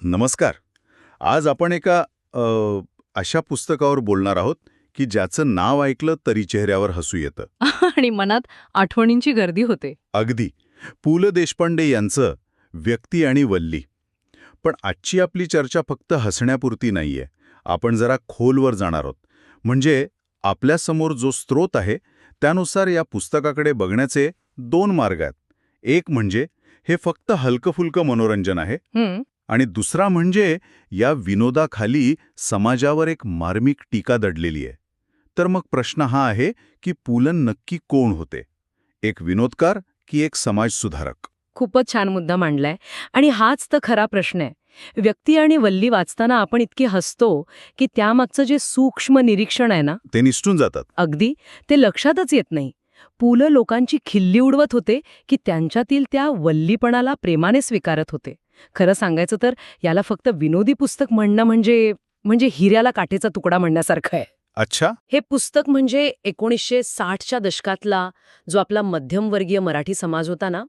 नमस्कार. आज आपण एका अशा पुस्तकावर बोलणार आहोत की ज्याचं नाव ऐकलं तरी चेहऱ्यावर हसू येतं. आणि मनात आठवणींची गर्दी होते. अगदी. पु ल देशपांडे यांचं व्यक्ती आणि वल्ली. पण आजची आपली चर्चा फक्त हसण्यापुरती नाहीये. आपण जरा खोलवर जाणार आहोत. म्हणजे आपल्यासमोर जो स्रोत आहे त्यानुसार या पुस्तकाकडे बघण्याचे दोन मार्ग आहेत. एक म्हणजे हे फक्त हलकं-फुलकं मनोरंजन आहे आणि दुसरा म्हणजे या विनोदाखाली समाजावर एक मार्मिक टीका दडलेली आहे. तर मग प्रश्न हा आहे की पुलन नक्की कोण होते? एक विनोदकार की एक समाजसुधारक? खूपच छान मुद्दा मांडलाय. आणि हाच तर खरा प्रश्न आहे. व्यक्ती आणि वल्ली वाचताना आपण इतके हसतो की त्यामागचं जे सूक्ष्म निरीक्षण आहे ना, ते निसटून जातात. अगदी ते लक्षातच येत नाही. पुलं लोकांची खिल्ली उडवत होते की त्यांच्यातील त्या वल्लीपणाला प्रेमाने स्वीकारत होते. खरं सांगायचं तर याला फक्त विनोदी पुस्तक म्हणणं म्हणजे म्हणजे हिऱ्याला काठेचा तुकडा म्हणण्यासारखं आहे. अच्छा. हे पुस्तक म्हणजे 1960च्या दशकातला जो आपला मध्यमवर्गीय मराठी समाज होता ना,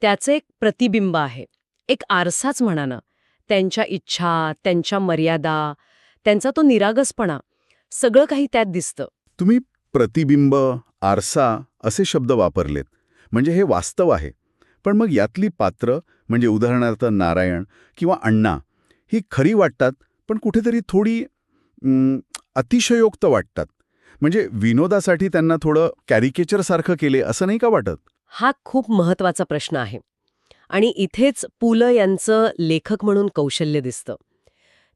त्याचं एक प्रतिबिंब आहे. एक आरसाच म्हणा ना. त्यांच्या इच्छा, त्यांच्या मर्यादा, त्यांचा तो निरागसपणा, सगळं काही त्यात दिसतं. तुम्ही प्रतिबिंब, आरसा असे शब्द वापरलेत. म्हणजे हे वास्तव आहे. पण मग यातली पात्र म्हणजे उदाहरणार्थ नारायण किंवा अण्णा ही खरी वाटतात, पण कुठेतरी थोडी अतिशयोक्त वाटतात. म्हणजे विनोदासाठी त्यांना थोडं कॅरिकेचरसारखं केले असं नाही का वाटत? हा खूप महत्वाचा प्रश्न आहे. आणि इथेच पु ल यांचं लेखक म्हणून कौशल्य दिसतं.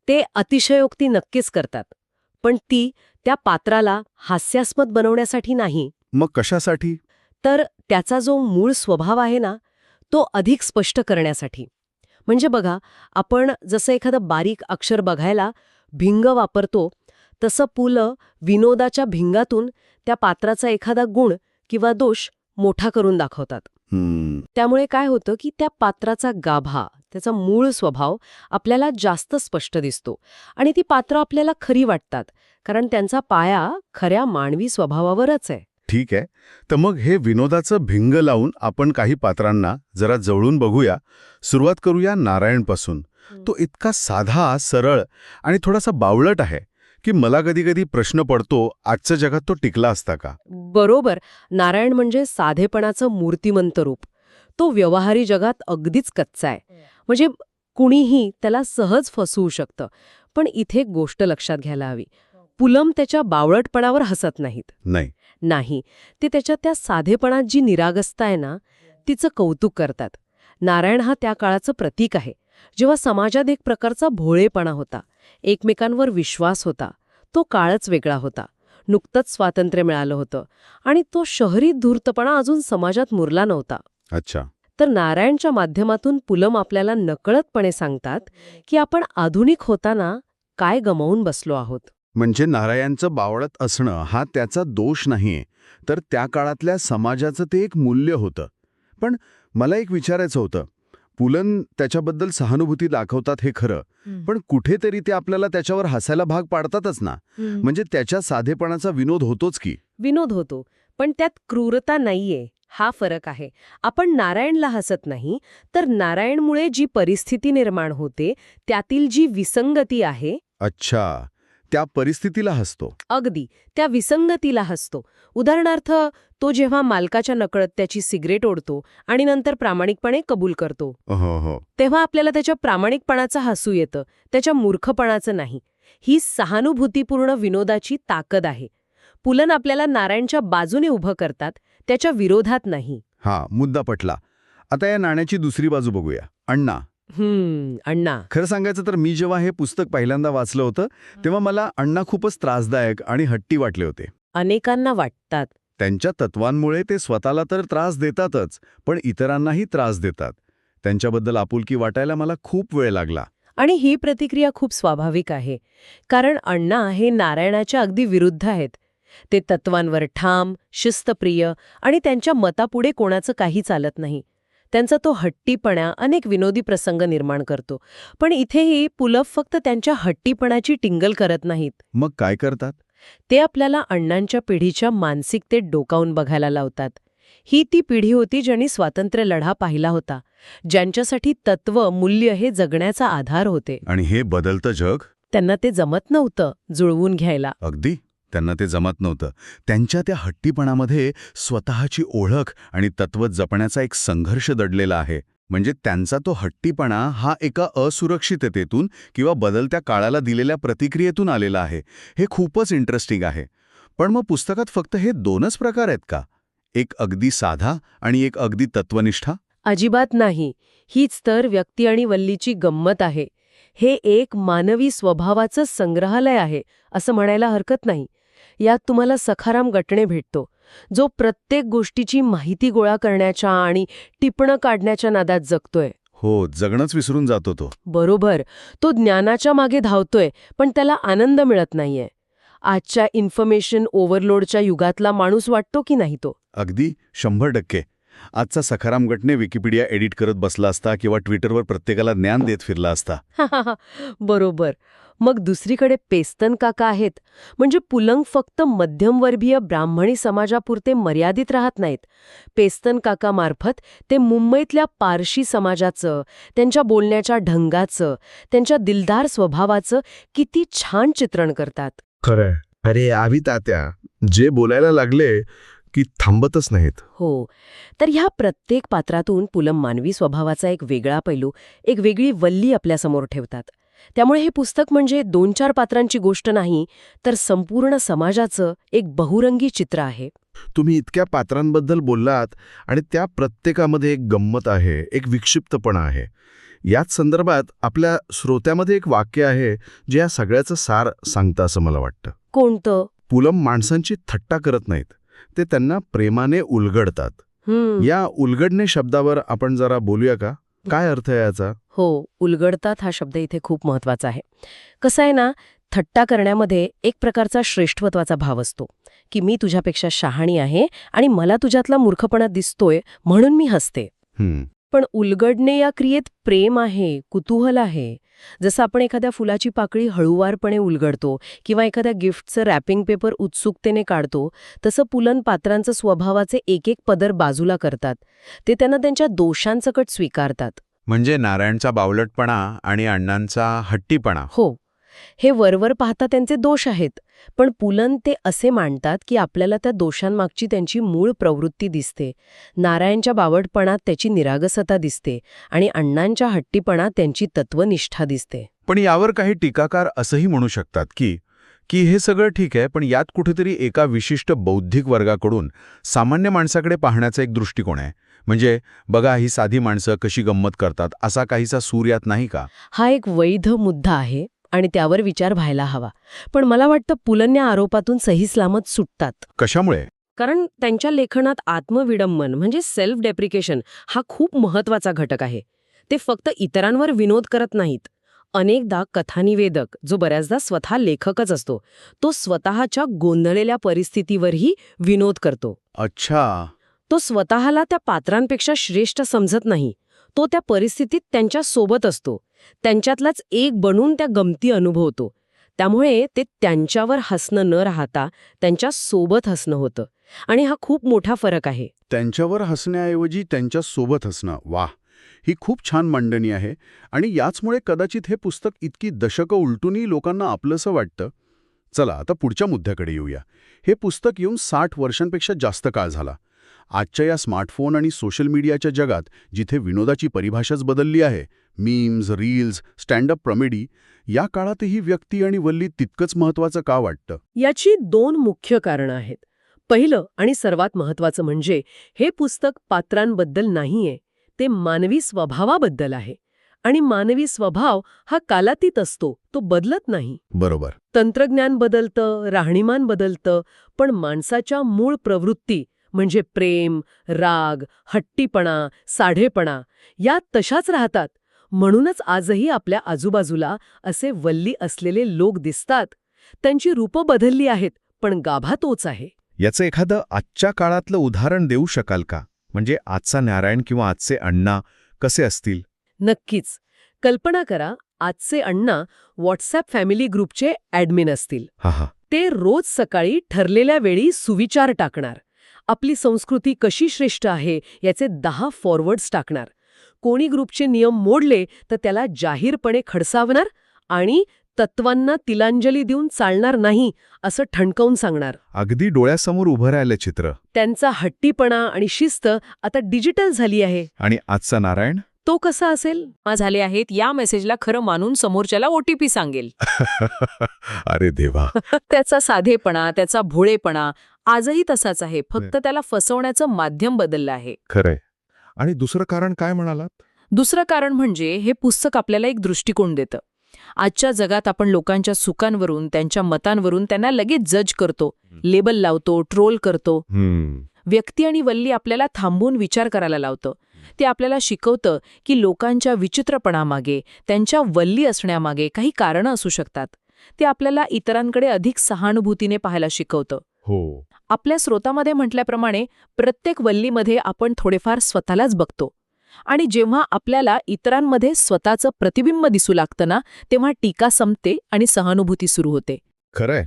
ते अतिशयोक्ती नक्कीच करतात, पण ती त्या पात्राला हास्यास्पद बनवण्यासाठी नाही, मग कशासाठी? तर त्याचा जो मूळ स्वभाव आहे ना, तो अधिक स्पष्ट करण्यासाठी. म्हणजे बघा, आपण जसं एखादं बारीक अक्षर बघायला भिंग वापरतो, तसं पु ल विनोदाच्या भिंगातून त्या पात्राचा एखादा गुण किंवा दोष मोठा करून दाखवतात. त्यामुळे काय होतं की त्या पात्राचा गाभा, त्याचा मूळ स्वभाव आपल्याला जास्त स्पष्ट दिसतो आणि ती पात्र आपल्याला खरी वाटतात, कारण त्यांचा पाया खऱ्या मानवी स्वभावावरच आहे. ठीक आहे. तर मग हे विनोदाचं भिंग लावून आपण काही पात्रांना जरा जवळून बघूया. सुरुवात करूया नारायणपासून. तो इतका साधा, सरळ आणि थोडासा बावळट आहे की मला कधी-कधी प्रश्न पडतो, आजच्या जगात तो टिकला असता का? बरोबर. नारायण म्हणजे साधेपणाचं मूर्तिमंत रूप. तो व्यवहारी जगात अगदीच कच्चा आहे. म्हणजे कुणीही त्याला सहज फसवू शकतं. पण इथे एक गोष्ट लक्षात घ्यायला हवी. पुलम त्याच्या बावळटपणावर हसत नाहीत. नाही. ते त्याच्या त्या साधेपणात जी निरागसता आहे ना, तिचं कौतुक करतात. नारायण हा त्या काळाचं प्रतीक आहे, जेव्हा समाजात एक प्रकारचा भोळेपणा होता, एकमेकांवर विश्वास होता. तो काळच वेगळा होता. नुकतंच स्वातंत्र्य मिळालं होतं आणि तो शहरी धूर्तपणा अजून समाजात मुरला नव्हता. अच्छा. तर नारायणच्या माध्यमातून पुलम आपल्याला नकळतपणे सांगतात की आपण आधुनिक होताना काय गमावून बसलो आहोत. म्हणजे नारायणचं बावळत असणं हा त्याचा दोष नाहीये, तर त्या काळातल्या समाजाचं ते एक मूल्य होतं. पण मला एक विचारायचं होतं, पुलन त्याच्याबद्दल सहानुभूती दाखवतात हे खरं, पण कुठेतरी ते आपल्याला त्याच्यावर हसायला भाग पाडतातच ना. म्हणजे त्याच्या साधेपणाचा विनोद होतोच की. विनोद होतो, पण त्यात क्रूरता नाहीये, हा फरक आहे. आपण नारायणला हसत नाही, तर नारायणमुळे जी परिस्थिती निर्माण होते त्यातील जी विसंगती आहे. अच्छा, त्या परिस्थितीला हसतो. अगदी, त्या विसंगतीला हसतो. उदाहरणार्थ, तो जेव्हा मालकाच्या नकळत त्याची सिगरेट ओढतो आणि नंतर प्रामाणिकपणे कबूल करतो, तेव्हा आपल्याला त्याच्या प्रामाणिकपणाचं हसू येतं, त्याच्या मूर्खपणाचं नाही. ही सहानुभूतीपूर्ण विनोदाची ताकद आहे. पुलन आपल्याला नारायणच्या बाजूने उभं करतात, त्याच्या विरोधात नाही. हा मुद्दा पटला. आता या नाण्याची दुसरी बाजू बघूया, अण्णा. अण्णा. खरं सांगायचं तर मी जेव्हा हे पुस्तक पहिल्यांदा वाचलं होतं तेव्हा मला अण्णा खूपच त्रासदायक आणि हट्टी वाटले होते. अनेकांना वाटतात. त्यांच्या तत्वांमुळे ते स्वतःला तर त्रास देतातच, पण इतरांनाही त्रास देतात. त्यांच्याबद्दल आपुलकी वाटायला मला खूप वेळ लागला. आणि ही प्रतिक्रिया खूप स्वाभाविक आहे, कारण अण्णा हे नारायणाच्या अगदी विरुद्ध आहेत. ते तत्वांवर ठाम, शिस्तप्रिय आणि त्यांच्या मतापुढे कोणाचं काही चालत नाही. त्यांचा तो हट्टीपणा अनेक विनोदी प्रसंग निर्माण करतो. पण इथेही पुलक फक्त त्यांच्या हट्टीपणाची टिंगल करत नाहीत. मग काय करतात? ते आपल्याला अण्णांच्या पिढीच्या मानसिकतेत डोकावून बघायला लावतात. ही ती पिढी होती ज्यांनी स्वातंत्र्य लढा पाहिला होता, ज्यांच्यासाठी तत्व मूल्य हे जगण्याचा आधार होते. आणि हे बदलतं जग त्यांना ते जमत नव्हतं जुळवून घ्यायला. अगदी त्यांना ते जमत नव्हतं. त्यांच्या त्या हट्टीपणामध्ये स्वतःची ओळख आणि तत्व जपण्याचा एक संघर्ष दडलेला आहे. म्हणजे त्यांचा तो हट्टीपणा हा एका असुरक्षिततेतून किंवा बदलत्या काळाला दिलेल्या प्रतिक्रियेतून आलेला आहे. हे खूपच इंटरेस्टिंग आहे. पण मग पुस्तकात फक्त हे 2च प्रकार आहेत का? एक अगदी साधा आणि एक अगदी तत्वनिष्ठा? अजिबात नाही. हीच तर व्यक्ती आणि वल्लीची गंमत आहे. हे एक मानवी स्वभावाचं संग्रहालय आहे असं म्हणायला हरकत नाही. यात तुम्हाला सखाराम गटणे भेटतो, जो प्रत्येक गोष्टीची माहिती गोळा करण्याच्या आणि टिपणं काढण्याच्या नादात जगतोय. हो, जगणंच विसरून जातो तो. बरोबर. तो ज्ञानाच्या मागे धावतोय, पण त्याला आनंद मिळत नाहीये. आजच्या इन्फॉर्मेशन ओव्हरलोडच्या युगातला माणूस वाटतो की नाही तो? अगदी 100%. आजचा सखाराम गटने विकिपीडिया एडिट करत बसला असता किंवा ट्विटरवर प्रत्येकाला ज्ञान देत फिरला असता. बरोबर. मग दुसरीकडे पेस्तन काका आहेत. म्हणजे पुलंग फक्त मध्यमवर्गीय ब्राह्मणी समाजापुरते मर्यादित राहत नाहीत. पेस्तन काकामार्फत ते मुंबईतल्या पारशी समाजाचं, त्यांच्या बोलण्याच्या ढंगाचं, त्यांच्या दिलदार स्वभावाचं किती छान चित्रण करतात. खरंय. अरे आवी तात्या जे बोलायला लागले की थांबतच नाहीत. हो. तर ह्या प्रत्येक पात्रातून पुलम मानवी स्वभावाचा एक वेगळा पैलू, एक वेगळी वल्ली आपल्यासमोर ठेवतात. त्यामुळे हे पुस्तक म्हणजे 2-4 पात्रांची गोष्ट नाही, तर संपूर्ण समाजाचं एक बहुरंगी चित्र आहे. तुम्ही इतक्या पात्रांबद्दल बोललात आणि त्या प्रत्येकामध्ये एक गंमत आहे, एक विक्षिप्तपणा आहे. याच संदर्भात आपल्या श्रोत्यामध्ये एक वाक्य आहे जे या सगळ्याचं सार सांगतं असं मला वाटतं. कोणतं? पुलम माणसांची थट्टा करत नाहीत, ते त्यांना प्रेमाने उलगडतात. या उलगडणे शब्दावर आपण जरा बोलूया का? काय अर्थ आहे याचा? हो, उलगडतात हा शब्द इथे खूप महत्वाचा आहे. कसं आहे ना, थट्टा करण्यामध्ये एक प्रकारचा श्रेष्ठत्वाचा भाव असतो, की मी तुझ्यापेक्षा शहाणी आहे आणि मला तुझ्यातला मूर्खपणा दिसतोय म्हणून मी हसते. पण उलगडणे या क्रियेत प्रेम आहे, कुतूहल आहे. जसं आपण एखाद्या फुलाची पाकळी हळूवारपणे उलगडतो किंवा एखाद्या गिफ्टचं रॅपिंग पेपर उत्सुकतेने काढतो, तसं पुलन पात्रांचं स्वभावाचे एक एक पदर बाजूला करतात. ते त्यांना त्यांच्या दोषांसकट स्वीकारतात. म्हणजे नारायणचा बावलटपणा आणि अण्णांचा हट्टीपणा. हो, हे वरवर पाहता त्यांचे दोष आहेत, पण पुलन ते असे मांडतात की आपल्याला त्या दोषांमागची त्यांची मूळ प्रवृत्ती दिसते. नारायणच्या बावटपणात त्याची निरागसता दिसते आणि अण्णांच्या हट्टीपणात त्यांची तत्वनिष्ठा दिसते. पण यावर काही टीकाकार असंही म्हणू शकतात की की हे सगळं ठीक आहे, पण यात कुठेतरी एका विशिष्ट बौद्धिक वर्गाकडून सामान्य माणसाकडे पाहण्याचा एक दृष्टिकोन आहे. म्हणजे बघा, ही साधी माणसं कशी गंमत करतात, असा काहीसा सूर यात नाही का? हा एक वैध मुद्दा आहे आणि त्यावर विचार व्हायला हवा. पण मला वाटतं पुलन या आरोपातून सही सलामत सुटतात. कशामुळे? कारण त्यांच्या लेखनात आत्मविडंबन म्हणजे सेल्फ डेप्रिकेशन हा खूप महत्वाचा घटक आहे. ते फक्त इतरांवर विनोद करत नाहीत. अनेकदा कथानिवेदक, जो बऱ्याचदा स्वतः लेखकच असतो, तो स्वतःच्या गोंधळलेल्या परिस्थितीवरही विनोद करतो. अच्छा. तो स्वतःला त्या पात्रांपेक्षा श्रेष्ठ समजत नाही. तो त्या परिस्थितीत त्यांच्या सोबत असतो. त्यांच्यातलाच एक बनून त्या गमती अनुभवतो. त्यामुळे ते त्यांच्यावर हसणं न राहता त्यांच्या सोबत हसणं होतं. आणि हा खूप मोठा फरक आहे. त्यांच्यावर हसण्याऐवजी त्यांच्या सोबत हसणं. वाह, ही खूप छान मांडणी आहे. आणि याचमुळे कदाचित हे पुस्तक इतकी दशकं उलटूनही लोकांना आपलंसं वाटतं. चला आता पुढच्या मुद्द्याकडे येऊया. हे पुस्तक येऊन 60 वर्षांपेक्षा जास्त काळ झाला. आजच्या या स्मार्टफोन आणि सोशल मीडियाच्या जगात जिथे विनोदाची परिभाषाच बदलली आहे, memes, reels, stand up comedy, या काळातही व्यक्ती आणि वल्ली तितकंच महत्त्वाचं का वाटतं? याची 2 मुख्य कारणं आहेत. पहिलं आणि सर्वात महत्त्वाचं म्हणजे हे पुस्तक पात्रांबद्दल नाहीये, ते मानवी स्वभावाबद्दल आहे. आणि मानवी स्वभाव हा कालातीत असतो, तो बदलत नाही. बरोबर. तंत्रज्ञान बदलतं, राहणीमान बदलतं, पण माणसाच्या मूळ प्रवृत्ती म्हणजे प्रेम, राग, हट्टीपणा, साधेपणा या तशाच राहतात. म्हणूनच आजही आपल्या आजूबाजूला असे वल्ली असलेले लोक दिसतात. त्यांची रूपं बदलली आहेत, पण गाभा तोच आहे. याचं एखादं आजच्या काळातलं उदाहरण देऊ शकाल का? म्हणजे आजचा नारायण किंवा आजचे अण्णा कसे असतील? नक्कीच. कल्पना करा, आजचे अण्णा व्हॉट्सॲप फॅमिली ग्रुपचे ॲडमिन असतील. ते रोज सकाळी ठरलेल्या वेळी सुविचार टाकणार. आपली संस्कृती कशी श्रेष्ठ आहे याचे 10 फॉरवर्ड्स टाकणार. कोणी ग्रुपचे नियम मोडले तर त्याला जाहीरपणे खडसावणार आणि तत्वांना तिलांजली देऊन चालणार नाही असं ठणकावून सांगणार. अगदी डोळ्यासमोर उभं राहिलं चित्र. त्यांचा हट्टीपणा आणि शिस्त आता डिजिटल झाली आहे. आणि आजचा नारायण? तो कसा असेल? झाले आहेत या मेसेजला खरं मानून समोरच्याला OTP सांगेल. अरे देवा. त्याचा साधेपणा, त्याचा भोळेपणा आजही तसाच आहे, फक्त त्याला फसवण्याचं माध्यम बदललं आहे. खरंय. आणि दुसरं कारण काय म्हणालात? दुसरं कारण म्हणजे हे पुस्तक आपल्याला एक दृष्टिकोन देतं. आजच्या जगात आपण लोकांच्या चुकांवरून, त्यांच्या मतांवरून त्यांना लगेच जज करतो, लेबल लावतो, ट्रोल करतो. व्यक्ती आणि वल्ली आपल्याला थांबून विचार करायला लावतं. ते आपल्याला शिकवतं की लोकांच्या विचित्रपणामागे, त्यांच्या वल्ली असण्यामागे काही कारणं असू शकतात. ते आपल्याला इतरांकडे अधिक सहानुभूतीने पाहायला शिकवतं. हो. आपल्या स्रोतामध्ये म्हटल्याप्रमाणे प्रत्येक वल्लीमध्ये आपण थोडेफार स्वतःलाच बघतो. आणि जेव्हा आपल्याला इतरांमध्ये स्वतःचं प्रतिबिंब दिसू लागतं ना, तेव्हा टीका संपते आणि सहानुभूती सुरू होते. खरंय,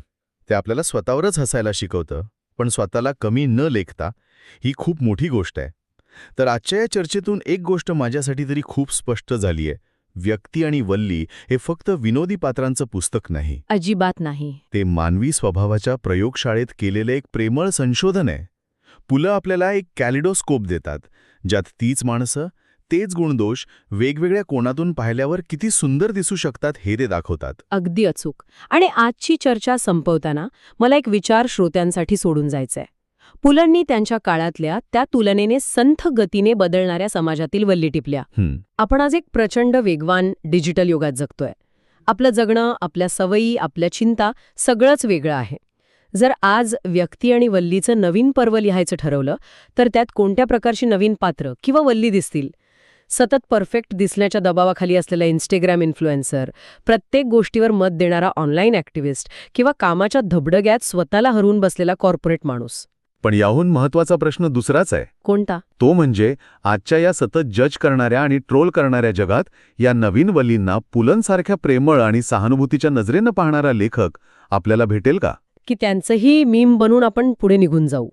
ते आपल्याला स्वतःवरच हसायला शिकवतं, पण स्वतःला कमी न लेखता ही खूप मोठी गोष्ट आहे. तर आजच्या या चर्चेतून एक गोष्ट माझ्यासाठी तरी खूप स्पष्ट झाली आहे. व्यक्ती आणि वल्ली हे फक्त विनोदी पात्रांचं पुस्तक नाही. अजिबात नाही. ते मानवी स्वभावाच्या प्रयोगशाळेत केलेलं एक प्रेमळ संशोधन आहे. पुलं आपल्याला एक कॅलिडोस्कोप देतात, ज्यात तीच माणसं, तेच गुणदोष वेगवेगळ्या कोनातून पाहिल्यावर किती सुंदर दिसू शकतात हे ते दाखवतात. अगदी अचूक. आणि आजची चर्चा संपवताना मला एक विचार श्रोत्यांसाठी सोडून जायचंय. पुलंनी त्यांच्या काळातल्या त्या तुलनेने संथ गतीने बदलणाऱ्या समाजातील वल्ली टिपल्या. आपण आज एक प्रचंड वेगवान डिजिटल युगात जगतोय. आपलं जगणं, आपल्या सवयी, आपल्या चिंता सगळंच वेगळं आहे. जर आज व्यक्ती आणि वल्लीचं नवीन पर्व लिहायचं ठरवलं तर त्यात कोणत्या प्रकारची नवीन पात्र किंवा वल्ली दिसतील? सतत परफेक्ट दिसण्याच्या दबावाखाली असलेला इन्स्टाग्राम इन्फ्लुएन्सर, प्रत्येक गोष्टीवर मत देणारा ऑनलाईन ॲक्टिव्हिस्ट किंवा कामाच्या धबडग्यात स्वतःला हरवून बसलेला कॉर्पोरेट माणूस? पण याहून महत्वाचा प्रश्न दुसराच आहे. कोणता? तो म्हणजे आजच्या या सतत जज करणाऱ्या आणि ट्रोल करणाऱ्या जगात या नवीन वल्लींना पुलंसारख्या प्रेमळ आणि सहानुभूतीच्या नजरेनं पाहणारा लेखक आपल्याला भेटेल का? की त्यांचंही मीम बनून आपण पुढे निघून जाऊ?